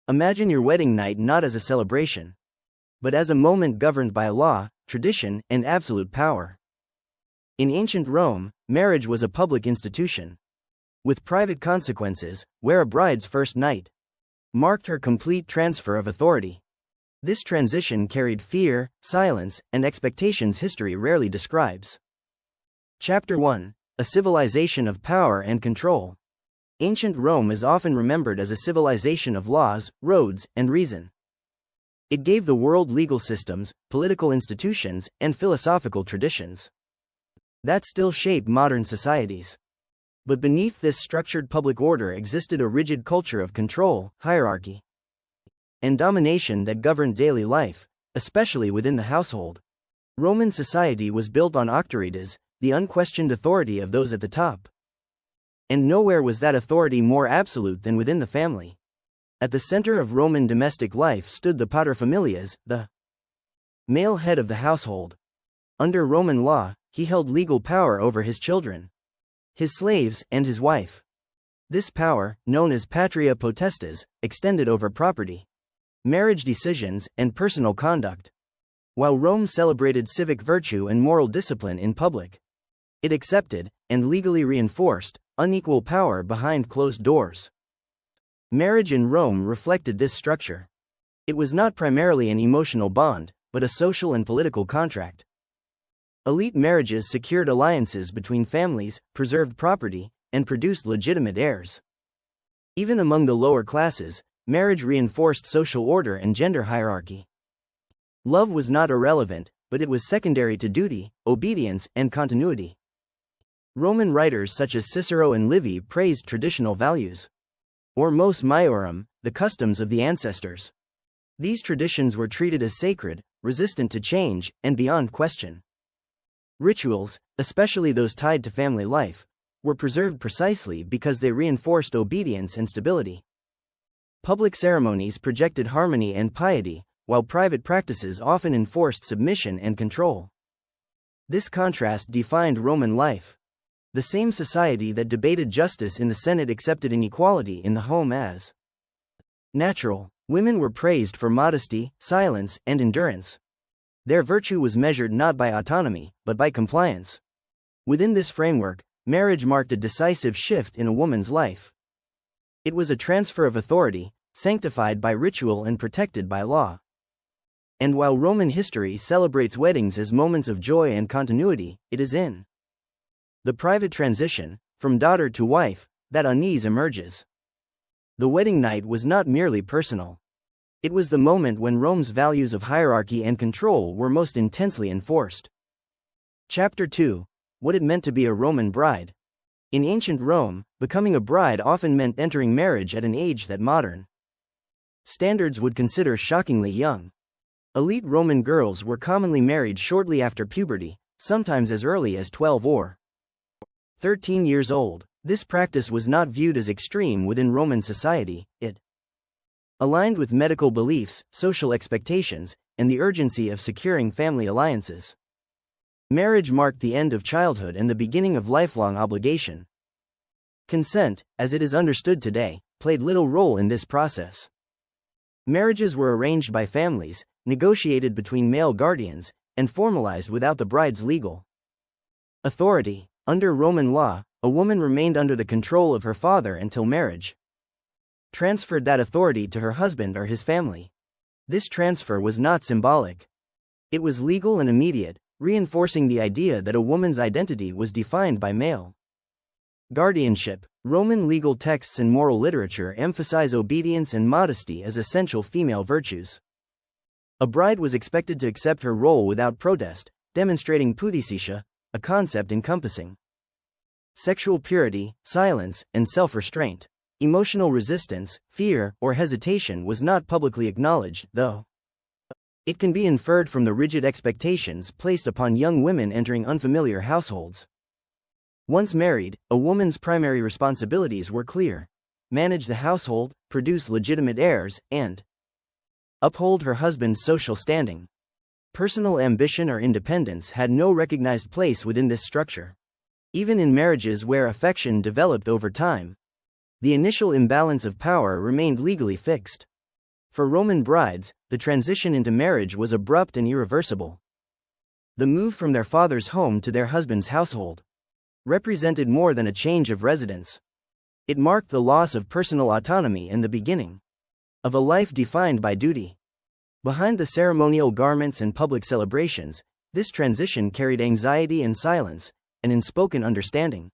Imagine your wedding night not as a celebration, but as a moment governed by law, tradition, and absolute power. In ancient Rome, marriage was a public institution, with private consequences, where a bride's first night marked her complete transfer of authority. This transition carried fear, silence, and expectations history rarely describes. Chapter 1: A civilization of power and control. Ancient Rome is often remembered as a civilization of laws, roads, and reason. It gave the world legal systems, political institutions, and philosophical traditions that still shape modern societies. But beneath this structured public order existed a rigid culture of control, hierarchy, and domination that governed daily life, especially within the household. Roman society was built on auctoritas, the unquestioned authority of those at the top. And nowhere was that authority more absolute than within the family. At the center of Roman domestic life stood the paterfamilias, the male head of the household. Under Roman law, he held legal power over his children, his slaves, and his wife. This power, known as patria potestas, extended over property, marriage decisions, and personal conduct. While Rome celebrated civic virtue and moral discipline in public, it accepted, and legally reinforced, unequal power behind closed doors. Marriage in Rome reflected this structure. It was not primarily an emotional bond, but a social and political contract. Elite marriages secured alliances between families, preserved property, and produced legitimate heirs. Even among the lower classes, marriage reinforced social order and gender hierarchy. Love was not irrelevant, but it was secondary to duty, obedience, and continuity. Roman writers such as Cicero and Livy praised traditional values, or mos maiorum, the customs of the ancestors. These traditions were treated as sacred, resistant to change, and beyond question. Rituals, especially those tied to family life, were preserved precisely because they reinforced obedience and stability. Public ceremonies projected harmony and piety, while private practices often enforced submission and control. This contrast defined Roman life. The same society that debated justice in the Senate accepted inequality in the home as natural. Women were praised for modesty, silence, and endurance. Their virtue was measured not by autonomy, but by compliance. Within this framework, marriage marked a decisive shift in a woman's life. It was a transfer of authority, sanctified by ritual and protected by law. And while Roman history celebrates weddings as moments of joy and continuity, it is in the private transition, from daughter to wife, that unease emerges. The wedding night was not merely personal. It was the moment when Rome's values of hierarchy and control were most intensely enforced. Chapter 2: What it meant to be a Roman bride. In ancient Rome, becoming a bride often meant entering marriage at an age that modern standards would consider shockingly young. Elite Roman girls were commonly married shortly after puberty, sometimes as early as 12 or 13 years old. This practice was not viewed as extreme within Roman society. It aligned with medical beliefs, social expectations, and the urgency of securing family alliances. Marriage marked the end of childhood and the beginning of lifelong obligation. Consent, as it is understood today, played little role in this process. Marriages were arranged by families, negotiated between male guardians, and formalized without the bride's legal authority. Under Roman law, a woman remained under the control of her father until marriage transferred that authority to her husband or his family. This transfer was not symbolic. It was legal and immediate, reinforcing the idea that a woman's identity was defined by male guardianship. Roman legal texts and moral literature emphasize obedience and modesty as essential female virtues. A bride was expected to accept her role without protest, demonstrating pudicitia, a concept encompassing sexual purity, silence, and self-restraint. Emotional resistance, fear, or hesitation was not publicly acknowledged, though it can be inferred from the rigid expectations placed upon young women entering unfamiliar households. Once married, a woman's primary responsibilities were clear: manage the household, produce legitimate heirs, and uphold her husband's social standing. Personal ambition or independence had no recognized place within this structure. Even in marriages where affection developed over time, the initial imbalance of power remained legally fixed. For Roman brides, the transition into marriage was abrupt and irreversible. The move from their father's home to their husband's household represented more than a change of residence. It marked the loss of personal autonomy and the beginning of a life defined by duty. Behind the ceremonial garments and public celebrations, this transition carried anxiety and silence, an unspoken understanding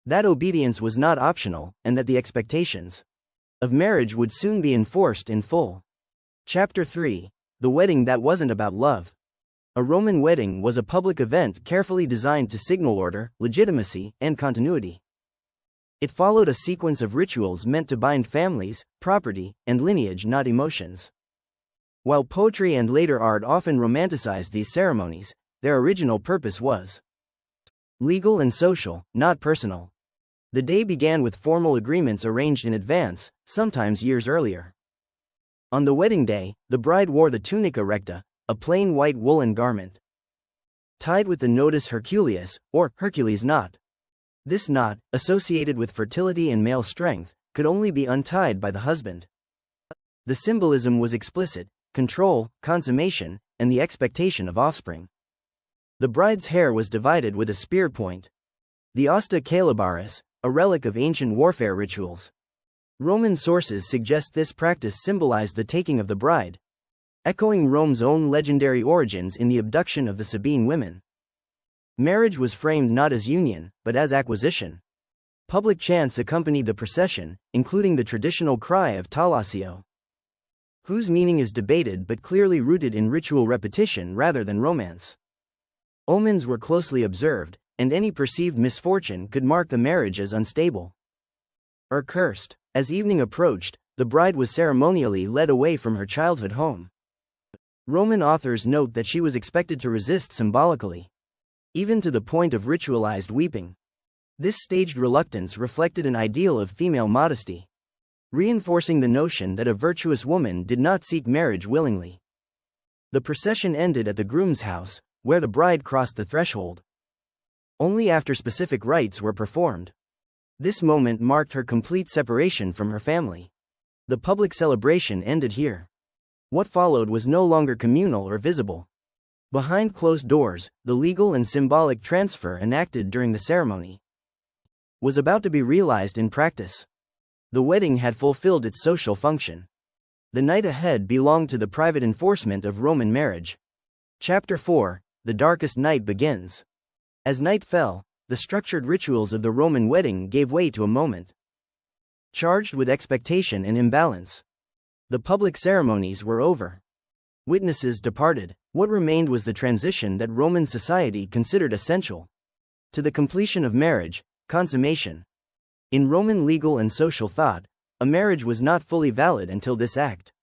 that obedience was not optional and that the expectations of marriage would soon be enforced in full. Chapter 3: The Wedding That Wasn't About Love. A Roman wedding was a public event carefully designed to signal order, legitimacy, and continuity. It followed a sequence of rituals meant to bind families, property, and lineage, not emotions. While poetry and later art often romanticized these ceremonies, their original purpose was legal and social, not personal. The day began with formal agreements arranged in advance, sometimes years earlier. On the wedding day, the bride wore the tunica recta, a plain white woolen garment tied with the nodus Herculeus, or Hercules knot. This knot, associated with fertility and male strength, could only be untied by the husband. The symbolism was explicit: control, consummation, and the expectation of offspring. The bride's hair was divided with a spear point, the osta calabaris, a relic of ancient warfare rituals. Roman sources suggest this practice symbolized the taking of the bride, echoing Rome's own legendary origins in the abduction of the Sabine women. Marriage was framed not as union, but as acquisition. Public chants accompanied the procession, including the traditional cry of Talasio, whose meaning is debated but clearly rooted in ritual repetition rather than romance. Omens were closely observed, and any perceived misfortune could mark the marriage as unstable or cursed. As evening approached, the bride was ceremonially led away from her childhood home. Roman authors note that she was expected to resist symbolically, even to the point of ritualized weeping. This staged reluctance reflected an ideal of female modesty, reinforcing the notion that a virtuous woman did not seek marriage willingly. The procession ended at the groom's house, where the bride crossed the threshold only after specific rites were performed. This moment marked her complete separation from her family. The public celebration ended here. What followed was no longer communal or visible. Behind closed doors, the legal and symbolic transfer enacted during the ceremony was about to be realized in practice. The wedding had fulfilled its social function. The night ahead belonged to the private enforcement of Roman marriage. Chapter 4: The Darkest Night Begins. As night fell, the structured rituals of the Roman wedding gave way to a moment charged with expectation and imbalance. The public ceremonies were over. Witnesses departed. What remained was the transition that Roman society considered essential to the completion of marriage, consummation. In Roman legal and social thought, a marriage was not fully valid until this act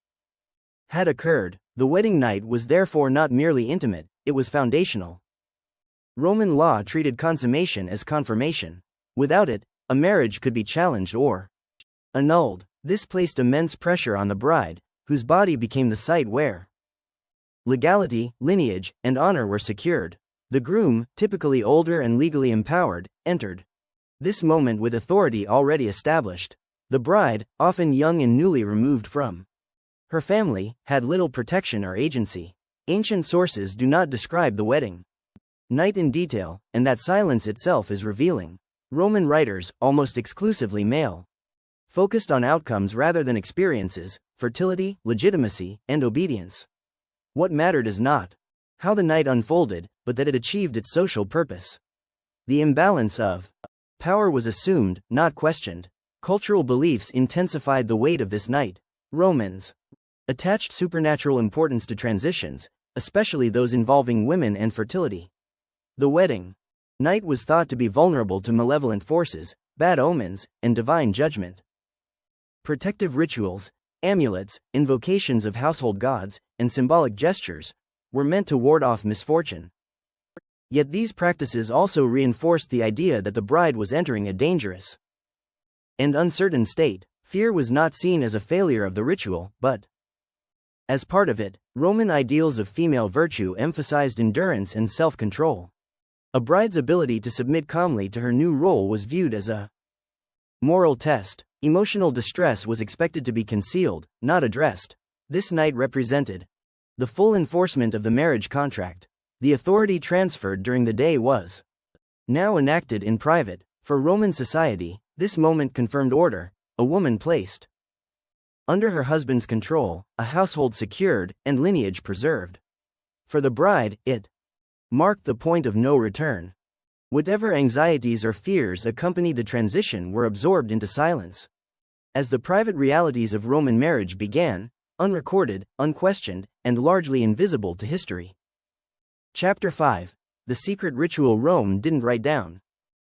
had occurred. The wedding night was therefore not merely intimate, it was foundational. Roman law treated consummation as confirmation. Without it, a marriage could be challenged or annulled. This placed immense pressure on the bride, whose body became the site where legality, lineage, and honor were secured. The groom, typically older and legally empowered, entered this moment with authority already established. The bride, often young and newly removed from her family, had little protection or agency. Ancient sources do not describe the wedding night in detail, and that silence itself is revealing. Roman writers, almost exclusively male, focused on outcomes rather than experiences, fertility, legitimacy, and obedience. What mattered is not how the night unfolded, but that it achieved its social purpose. The imbalance of power was assumed, not questioned. Cultural beliefs intensified the weight of this night. Romans attached supernatural importance to transitions, especially those involving women and fertility. The wedding night was thought to be vulnerable to malevolent forces, bad omens, and divine judgment. Protective rituals, amulets, invocations of household gods, and symbolic gestures were meant to ward off misfortune. Yet these practices also reinforced the idea that the bride was entering a dangerous and uncertain state. Fear was not seen as a failure of the ritual, but as part of it. Roman ideals of female virtue emphasized endurance and self-control. A bride's ability to submit calmly to her new role was viewed as a moral test. Emotional distress was expected to be concealed, not addressed. This knight represented the full enforcement of the marriage contract. The authority transferred during the day was now enacted in private. For Roman society, this moment confirmed order, a woman placed under her husband's control, a household secured, and lineage preserved. For the bride, it marked the point of no return. Whatever anxieties or fears accompanied the transition were absorbed into silence. As the private realities of Roman marriage began, unrecorded, unquestioned, and largely invisible to history. Chapter 5. The secret ritual Rome didn't write down.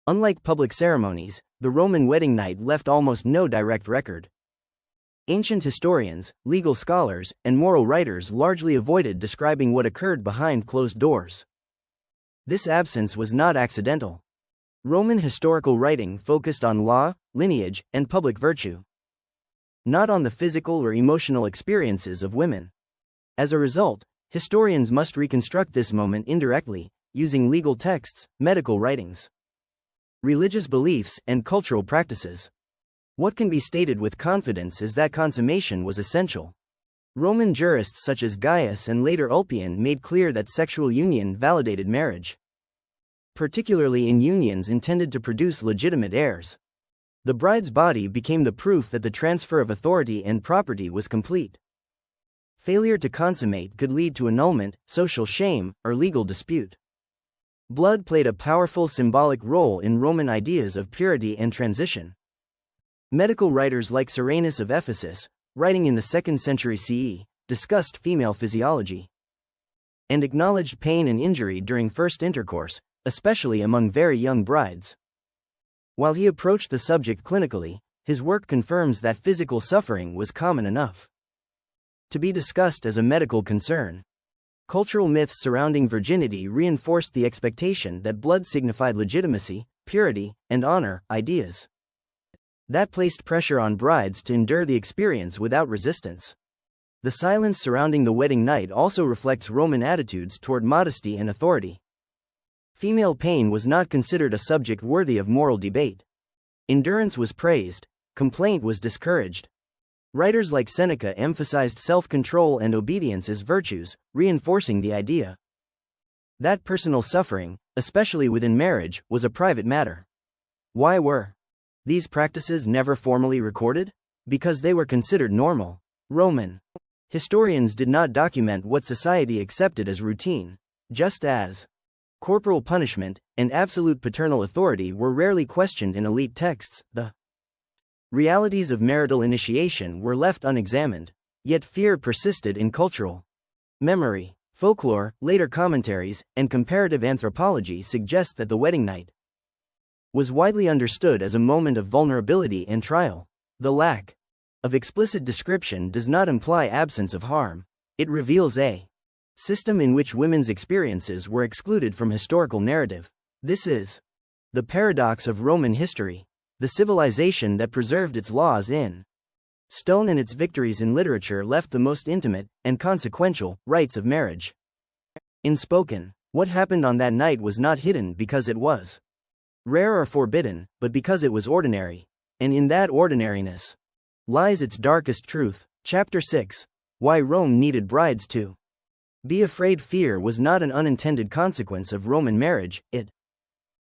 Unlike public ceremonies, the Roman wedding night left almost no direct record. Ancient historians, legal scholars, and moral writers largely avoided describing what occurred behind closed doors. This absence was not accidental. Roman historical writing focused on law, lineage, and public virtue, not on the physical or emotional experiences of women. As a result, historians must reconstruct this moment indirectly, using legal texts, medical writings, religious beliefs, and cultural practices. What can be stated with confidence is that consummation was essential. Roman jurists such as Gaius and later Ulpian made clear that sexual union validated marriage, particularly in unions intended to produce legitimate heirs. The bride's body became the proof that the transfer of authority and property was complete. Failure to consummate could lead to annulment, social shame, or legal dispute. Blood played a powerful symbolic role in Roman ideas of purity and transition. Medical writers like Cyranus of Ephesus, writing in the 2nd century CE, discussed female physiology and acknowledged pain and injury during first intercourse, especially among very young brides. While he approached the subject clinically, his work confirms that physical suffering was common enough to be discussed as a medical concern. Cultural myths surrounding virginity reinforced the expectation that blood signified legitimacy, purity, and honor, ideas that placed pressure on brides to endure the experience without resistance. The silence surrounding the wedding night also reflects Roman attitudes toward modesty and authority. Female pain was not considered a subject worthy of moral debate. Endurance was praised, complaint was discouraged. Writers like Seneca emphasized self-control and obedience as virtues, reinforcing the idea that personal suffering, especially within marriage, was a private matter. Why were these practices never formally recorded? Because they were considered normal. Roman historians did not document what society accepted as routine, just as corporal punishment and absolute paternal authority were rarely questioned in elite texts. The realities of marital initiation were left unexamined, yet fear persisted in cultural memory. Folklore, later commentaries, and comparative anthropology suggest that the wedding night was widely understood as a moment of vulnerability and trial. The lack of explicit description does not imply absence of harm. It reveals a system in which women's experiences were excluded from historical narrative. This is the paradox of Roman history. The civilization that preserved its laws in stone and its victories in literature left the most intimate and consequential rites of marriage unspoken. What happened on that night was not hidden because it was rare or forbidden, but because it was ordinary. And in that ordinariness lies its darkest truth. Chapter 6. Why Rome needed brides to be afraid. Fear was not an unintended consequence of Roman marriage, it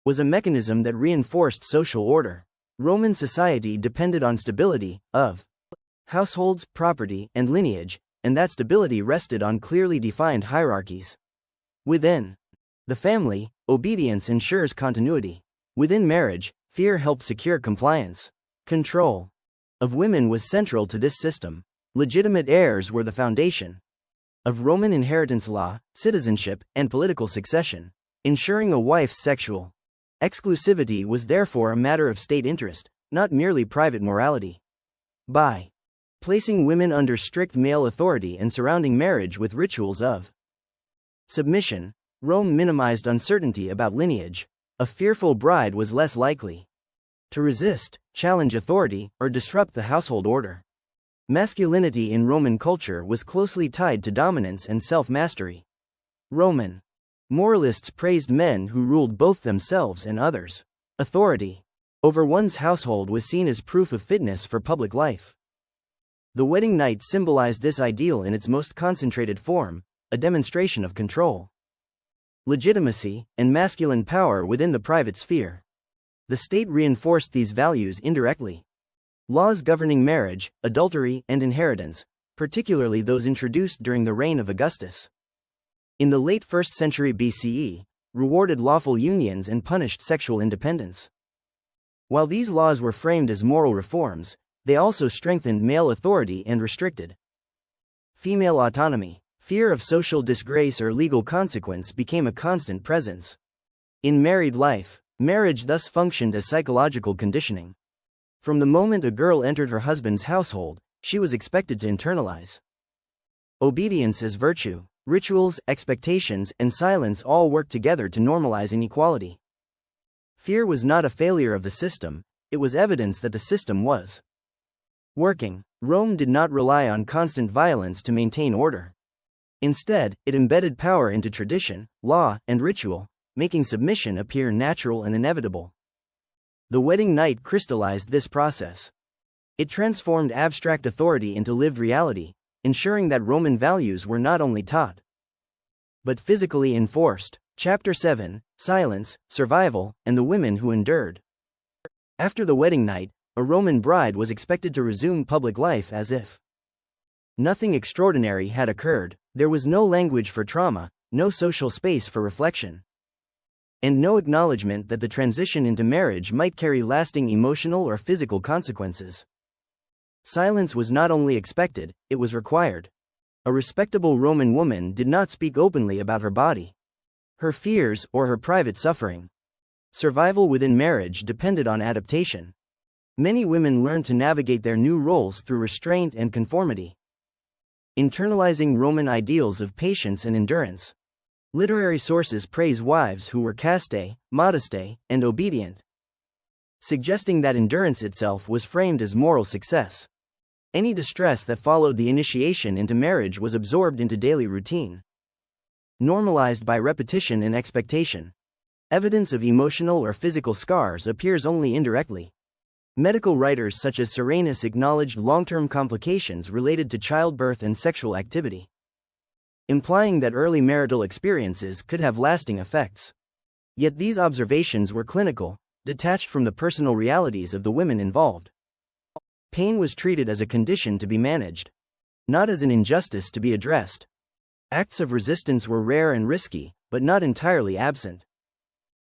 was a mechanism that reinforced social order. Roman society depended on stability of households, property, and lineage, and that stability rested on clearly defined hierarchies. Within the family, obedience ensures continuity. Within marriage, fear helped secure compliance. Control of women was central to this system. Legitimate heirs were the foundation of Roman inheritance law, citizenship, and political succession. Ensuring a wife's sexual exclusivity was therefore a matter of state interest, not merely private morality. By placing women under strict male authority and surrounding marriage with rituals of submission, Rome minimized uncertainty about lineage. A fearful bride was less likely to resist, challenge authority, or disrupt the household order. Masculinity in Roman culture was closely tied to dominance and self-mastery. Roman moralists praised men who ruled both themselves and others. Authority over one's household was seen as proof of fitness for public life. The wedding night symbolized this ideal in its most concentrated form, a demonstration of control, legitimacy, and masculine power within the private sphere. The state reinforced these values indirectly. Laws governing marriage, adultery, and inheritance, particularly those introduced during the reign of Augustus in the late 1st century BCE, rewarded lawful unions and punished sexual independence. While these laws were framed as moral reforms, they also strengthened male authority and restricted female autonomy. Fear of social disgrace or legal consequence became a constant presence. In married life, marriage thus functioned as psychological conditioning. From the moment a girl entered her husband's household, she was expected to internalize obedience as virtue. Rituals, expectations, and silence all worked together to normalize inequality. Fear was not a failure of the system, it was evidence that the system was working. Rome did not rely on constant violence to maintain order. Instead, it embedded power into tradition, law, and ritual, making submission appear natural and inevitable. The wedding night crystallized this process. It transformed abstract authority into lived reality, ensuring that Roman values were not only taught but physically enforced. Chapter 7: Silence, Survival, and the Women Who Endured. After the wedding night, a Roman bride was expected to resume public life as if nothing extraordinary had occurred. There was no language for trauma, no social space for reflection, and no acknowledgement that the transition into marriage might carry lasting emotional or physical consequences. Silence was not only expected, it was required. A respectable Roman woman did not speak openly about her body, her fears, or her private suffering. Survival within marriage depended on adaptation. Many women learned to navigate their new roles through restraint and conformity, internalizing Roman ideals of patience and endurance. Literary sources praise wives who were caste, modeste, and obedient, suggesting that endurance itself was framed as moral success. Any distress that followed the initiation into marriage was absorbed into daily routine, normalized by repetition and expectation. Evidence of emotional or physical scars appears only indirectly. Medical writers such as Serenus acknowledged long-term complications related to childbirth and sexual activity, implying that early marital experiences could have lasting effects. Yet these observations were clinical, detached from the personal realities of the women involved. Pain was treated as a condition to be managed, not as an injustice to be addressed. Acts of resistance were rare and risky, but not entirely absent.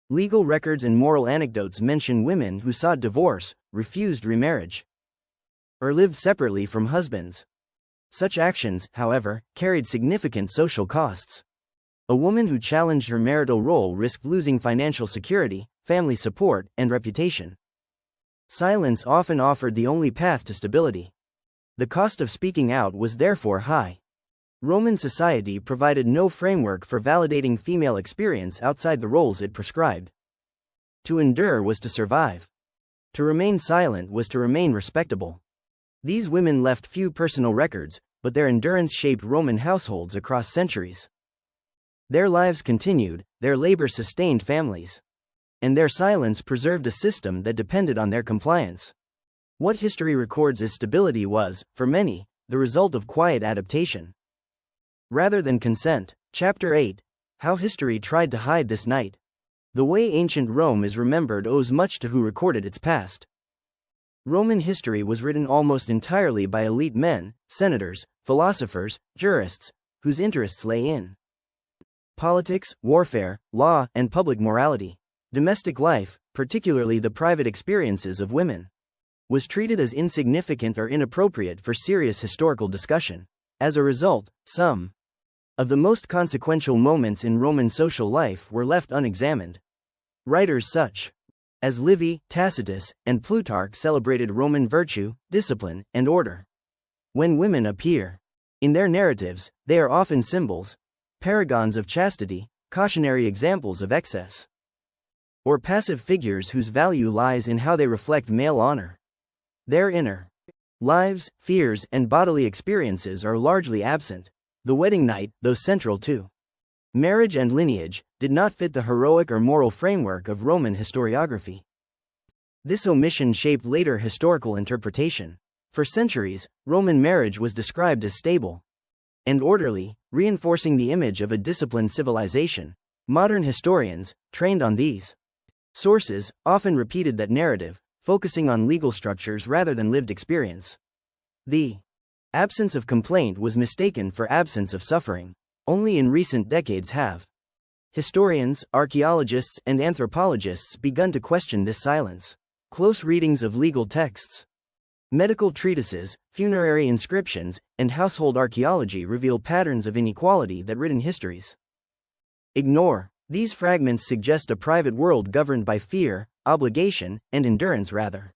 Legal records and moral anecdotes mention women who sought divorce, refused remarriage, or lived separately from husbands. Such actions, however, carried significant social costs. A woman who challenged her marital role risked losing financial security, family support, and reputation. Silence often offered the only path to stability. The cost of speaking out was therefore high. Roman society provided no framework for validating female experience outside the roles it prescribed. To endure was to survive. To remain silent was to remain respectable. These women left few personal records, but their endurance shaped Roman households across centuries. Their lives continued, their labor sustained families, and their silence preserved a system that depended on their compliance. What history records as stability was, for many, the result of quiet adaptation rather than consent. Chapter 8: How History Tried to Hide This Night. The way ancient Rome is remembered owes much to who recorded its past. Roman history was written almost entirely by elite men, senators, philosophers, jurists, whose interests lay in politics, warfare, law, and public morality. Domestic life, particularly the private experiences of women, was treated as insignificant or inappropriate for serious historical discussion. As a result, some of the most consequential moments in Roman social life were left unexamined. Writers such as Livy, Tacitus, and Plutarch celebrated Roman virtue, discipline, and order. When women appear in their narratives, they are often symbols, paragons of chastity, cautionary examples of excess, or passive figures whose value lies in how they reflect male honor. Their inner lives, fears, and bodily experiences are largely absent. The wedding night, though central to marriage and lineage, did not fit the heroic or moral framework of Roman historiography. This omission shaped later historical interpretation. For centuries, Roman marriage was described as stable and orderly, reinforcing the image of a disciplined civilization. Modern historians, trained on these sources, often repeated that narrative, focusing on legal structures rather than lived experience. The absence of complaint was mistaken for absence of suffering. Only in recent decades have historians, archaeologists, and anthropologists begun to question this silence. Close readings of legal texts, medical treatises, funerary inscriptions, and household archaeology reveal patterns of inequality that written histories ignore. These fragments suggest a private world governed by fear, obligation, and endurance rather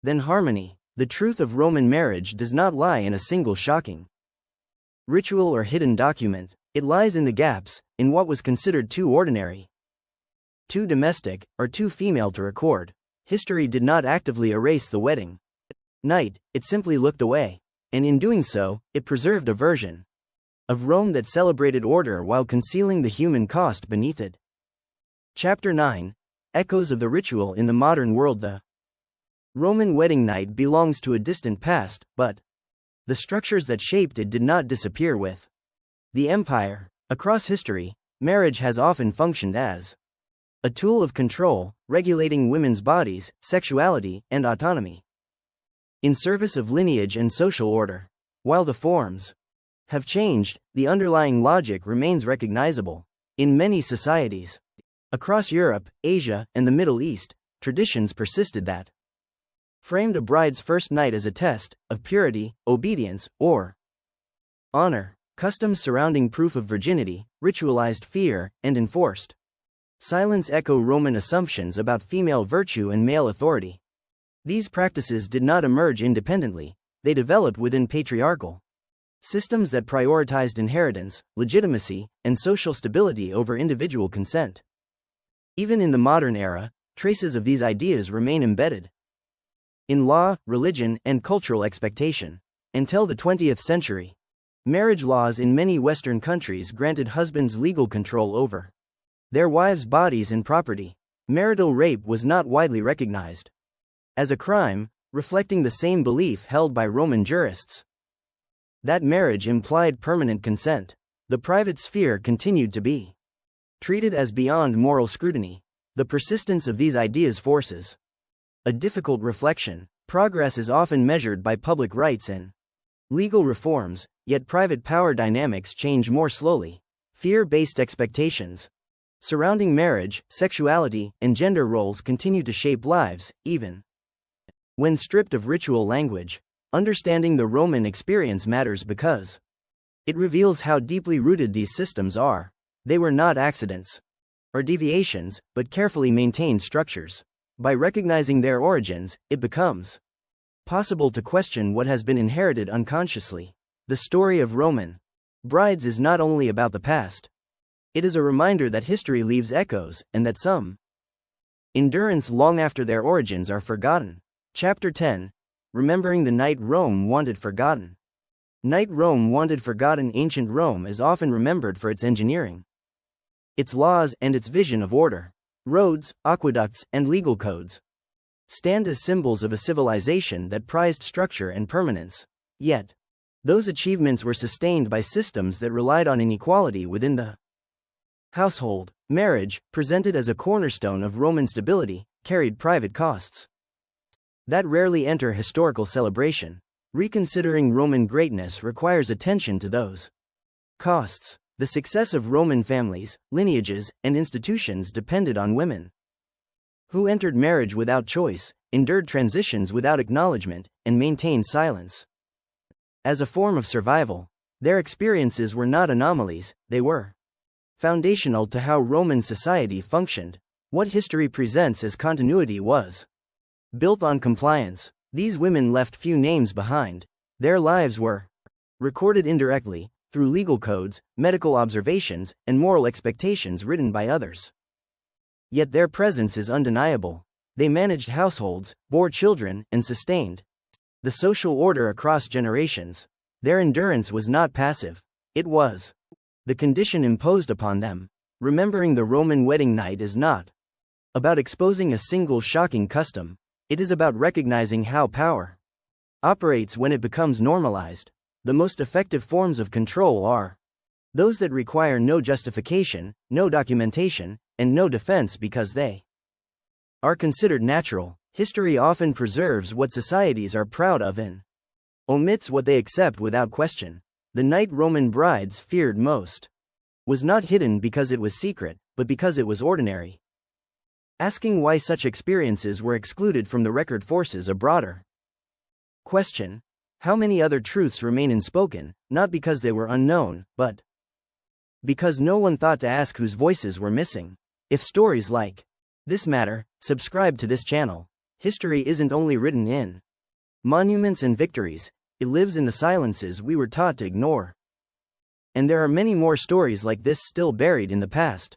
than harmony. The truth of Roman marriage does not lie in a single shocking ritual or hidden document. It lies in the gaps, in what was considered too ordinary, too domestic, or too female to record. History did not actively erase the wedding night, it simply looked away. And in doing so, it preserved a version of Rome that celebrated order while concealing the human cost beneath it. Chapter 9. Echoes of the ritual in the modern world. The Roman wedding night belongs to a distant past, but the structures that shaped it did not disappear with the empire. Across history, marriage has often functioned as a tool of control, regulating women's bodies, sexuality, and autonomy in service of lineage and social order. While the forms have changed, the underlying logic remains recognizable. In many societies across Europe, Asia, and the Middle East, traditions persisted that framed a bride's first night as a test of purity, obedience, or honor. Customs surrounding proof of virginity, ritualized fear, and enforced silence echo Roman assumptions about female virtue and male authority. These practices did not emerge independently, they developed within patriarchal systems that prioritized inheritance, legitimacy, and social stability over individual consent. Even in the modern era, traces of these ideas remain embedded in law, religion, and cultural expectation. Until the 20th century, marriage laws in many Western countries granted husbands legal control over their wives' bodies and property. Marital rape was not widely recognized as a crime, reflecting the same belief held by Roman jurists that marriage implied permanent consent. The private sphere continued to be treated as beyond moral scrutiny. The persistence of these ideas forces a difficult reflection. Progress is often measured by public rights and legal reforms, yet private power dynamics change more slowly. Fear-based expectations surrounding marriage, sexuality, and gender roles continue to shape lives, even when stripped of ritual language. Understanding the Roman experience matters because it reveals how deeply rooted these systems are. They were not accidents or deviations, but carefully maintained structures. By recognizing their origins, it becomes possible to question what has been inherited unconsciously. The story of Roman brides is not only about the past. It is a reminder that history leaves echoes, and that some endurance long after their origins are forgotten. Chapter 10. Remembering the night Rome wanted forgotten. Night Rome wanted forgotten. Ancient Rome is often remembered for its engineering, its laws, and its vision of order. Roads, aqueducts, and legal codes stand as symbols of a civilization that prized structure and permanence. Yet, those achievements were sustained by systems that relied on inequality within the household. Marriage, presented as a cornerstone of Roman stability, carried private costs that rarely enter historical celebration. Reconsidering Roman greatness requires attention to those costs. The success of Roman families, lineages, and institutions depended on women who entered marriage without choice, endured transitions without acknowledgement, and maintained silence. As a form of survival, their experiences were not anomalies, they were foundational to how Roman society functioned. What history presents as continuity was built on compliance. These women left few names behind. Their lives were recorded indirectly, through legal codes, medical observations, and moral expectations written by others. Yet their presence is undeniable. They managed households, bore children, and sustained the social order across generations. Their endurance was not passive. It was the condition imposed upon them. Remembering the Roman wedding night is not about exposing a single shocking custom. It is about recognizing how power operates when it becomes normalized. The most effective forms of control are those that require no justification, no documentation, and no defense because they are considered natural. History often preserves what societies are proud of and omits what they accept without question. The night Roman brides feared most was not hidden because it was secret, but because it was ordinary. Asking why such experiences were excluded from the record forces a broader question. How many other truths remain unspoken, not because they were unknown, but because no one thought to ask whose voices were missing? If stories like this matter, subscribe to this channel. History isn't only written in monuments and victories, it lives in the silences we were taught to ignore. And there are many more stories like this still buried in the past.